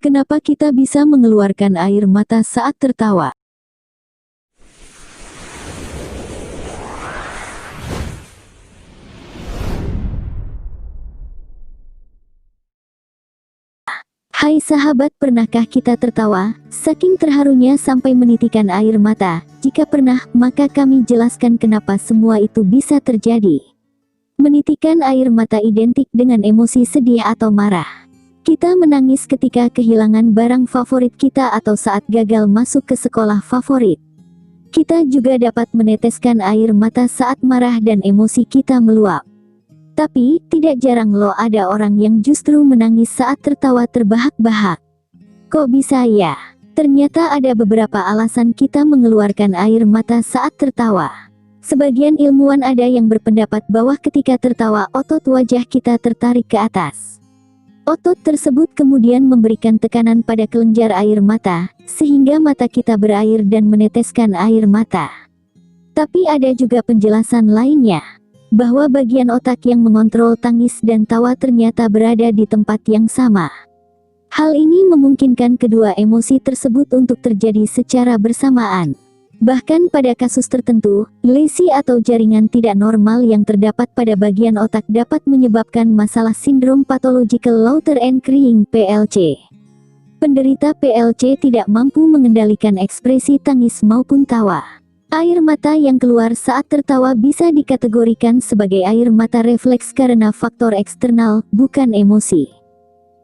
Kenapa kita bisa mengeluarkan air mata saat tertawa? Hai sahabat, pernahkah kita tertawa, saking terharunya sampai menitikan air mata? Jika pernah, maka kami jelaskan kenapa semua itu bisa terjadi. Menitikan air mata identik dengan emosi sedih atau marah. Kita menangis ketika kehilangan barang favorit kita atau saat gagal masuk ke sekolah favorit. Kita juga dapat meneteskan air mata saat marah dan emosi kita meluap. Tapi, tidak jarang loh ada orang yang justru menangis saat tertawa terbahak-bahak. Kok bisa ya? Ternyata ada beberapa alasan kita mengeluarkan air mata saat tertawa. Sebagian ilmuwan ada yang berpendapat bahwa ketika tertawa otot wajah kita tertarik ke atas. Otot tersebut kemudian memberikan tekanan pada kelenjar air mata, sehingga mata kita berair dan meneteskan air mata. Tapi ada juga penjelasan lainnya, bahwa bagian otak yang mengontrol tangis dan tawa ternyata berada di tempat yang sama. Hal ini memungkinkan kedua emosi tersebut untuk terjadi secara bersamaan. Bahkan pada kasus tertentu, lesi atau jaringan tidak normal yang terdapat pada bagian otak dapat menyebabkan masalah sindrom pathological laughter and crying (PLC). Penderita PLC tidak mampu mengendalikan ekspresi tangis maupun tawa. Air mata yang keluar saat tertawa bisa dikategorikan sebagai air mata refleks karena faktor eksternal, bukan emosi.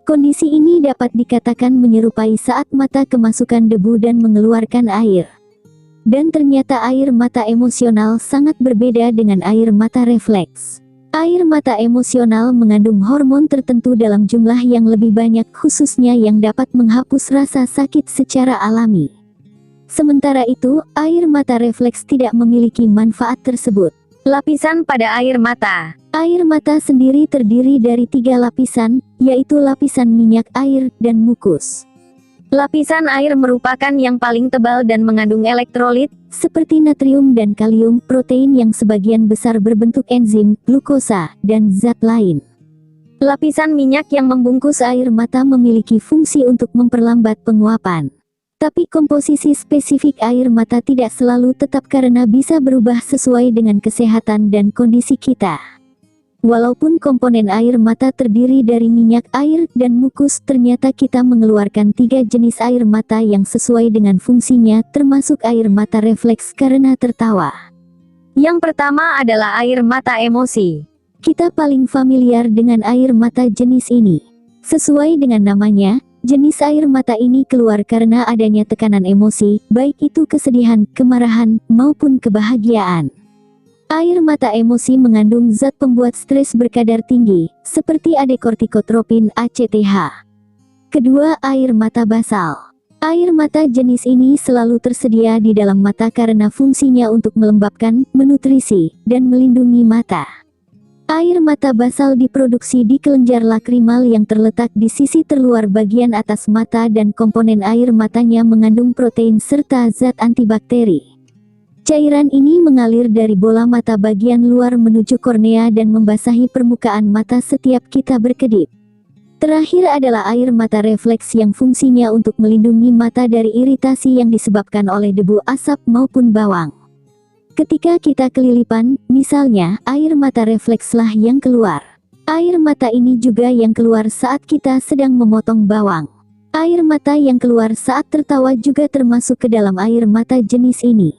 Kondisi ini dapat dikatakan menyerupai saat mata kemasukan debu dan mengeluarkan air. Dan ternyata air mata emosional sangat berbeda dengan air mata refleks. Air mata emosional mengandung hormon tertentu dalam jumlah yang lebih banyak, khususnya yang dapat menghapus rasa sakit secara alami. Sementara itu, air mata refleks tidak memiliki manfaat tersebut. Lapisan pada air mata. Air mata sendiri terdiri dari 3 lapisan, yaitu lapisan minyak air dan mukus. Lapisan air merupakan yang paling tebal dan mengandung elektrolit, seperti natrium dan kalium, protein yang sebagian besar berbentuk enzim, glukosa, dan zat lain. Lapisan minyak yang membungkus air mata memiliki fungsi untuk memperlambat penguapan. Tapi komposisi spesifik air mata tidak selalu tetap karena bisa berubah sesuai dengan kesehatan dan kondisi kita. Walaupun komponen air mata terdiri dari minyak air dan mukus, ternyata kita mengeluarkan 3 jenis air mata yang sesuai dengan fungsinya, termasuk air mata refleks karena tertawa. Yang pertama adalah air mata emosi. Kita paling familiar dengan air mata jenis ini. Sesuai dengan namanya, jenis air mata ini keluar karena adanya tekanan emosi, baik itu kesedihan, kemarahan, maupun kebahagiaan. Air mata emosi mengandung zat pembuat stres berkadar tinggi, seperti adekortikotropin (ACTH). Kedua, air mata basal. Air mata jenis ini selalu tersedia di dalam mata karena fungsinya untuk melembabkan, menutrisi, dan melindungi mata. Air mata basal diproduksi di kelenjar lakrimal yang terletak di sisi terluar bagian atas mata dan komponen air matanya mengandung protein serta zat antibakteri. Cairan ini mengalir dari bola mata bagian luar menuju kornea dan membasahi permukaan mata setiap kita berkedip. Terakhir adalah air mata refleks yang fungsinya untuk melindungi mata dari iritasi yang disebabkan oleh debu, asap, maupun bawang. Ketika kita kelilipan, misalnya, air mata reflekslah yang keluar. Air mata ini juga yang keluar saat kita sedang memotong bawang. Air mata yang keluar saat tertawa juga termasuk ke dalam air mata jenis ini.